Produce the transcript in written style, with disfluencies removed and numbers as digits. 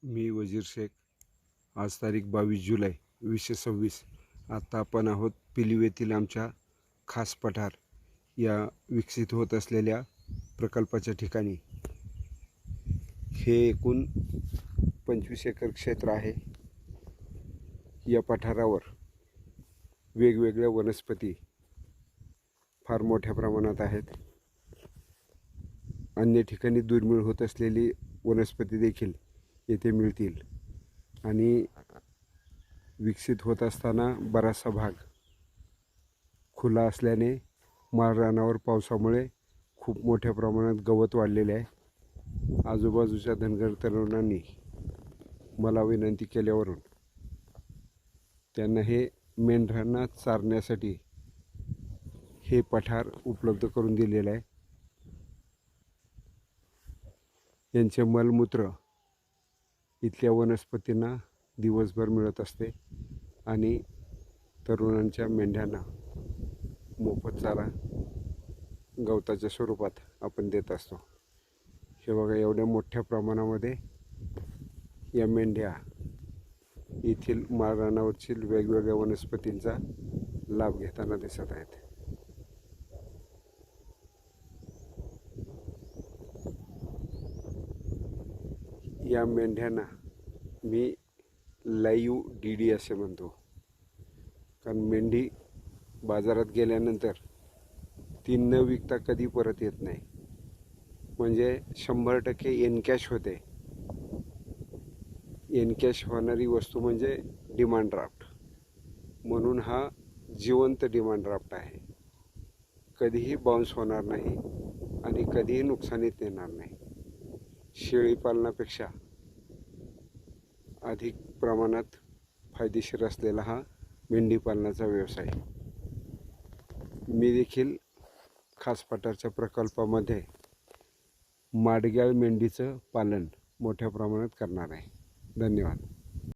मी वजीर शेख. आज तारीख 22 जुलै 2026. आता आपण आहोत पिलीव येथील आमच्या खास पठार या विकसित होत असलेल्या प्रकल्पाच्या ठिकाणी. हे एकूण 25 एकर क्षेत्र आहे. या पठारावर वेगवेगळ्या वनस्पती फार मोठ्या प्रमाणात आहेत. अन्य ठिकाणी दुर्मिळ होत असलेली वनस्पती देखील येथे मिळतील. आणि विकसित होत असताना बराचसा भाग खुला असल्याने माळरानावर पावसामुळे खूप मोठ्या प्रमाणात गवत वाढलेले आहे. आजूबाजूच्या धनगर तरुणांनी मला विनंती केल्यावरून त्यांना हे मेंढरांना चारण्यासाठी हे पठार उपलब्ध करून दिलेलं आहे. यांचे मलमूत्र इथल्या वनस्पतींना दिवसभर मिळत असते आणि तरुणांच्या मेंढ्यांना मोफत चारा गवताच्या स्वरूपात आपण देत असतो. हे बघा, एवढ्या मोठ्या प्रमाणामध्ये या मेंढ्या येथील माळरानावरील वेगवेगळ्या वनस्पतींचा लाभ घेताना दिसत आहेत. या मेंढ्यांना मी लाईव्ह DD असे म्हणतो, कारण मेंढी बाजारात गेल्यानंतर ती न विकता कधी परत येत नाही. म्हणजे 100% एनकॅश होते. एनकॅश होणारी वस्तू म्हणजे डिमांड ड्राफ्ट. म्हणून हा जिवंत डिमांड ड्राफ्ट आहे. कधीही बाउन्स होणार नाही आणि कधीही नुकसानीत येणार नाही. शेळीपालनापेक्षा अधिक प्रमाणात फायदेशीर असलेला हा मेंढीपालनाचा व्यवसाय. मी देखील खास पठारच्या प्रकल्पामध्ये माडग्याळ मेंढीचं पालन मोठ्या प्रमाणात करणार आहे. धन्यवाद.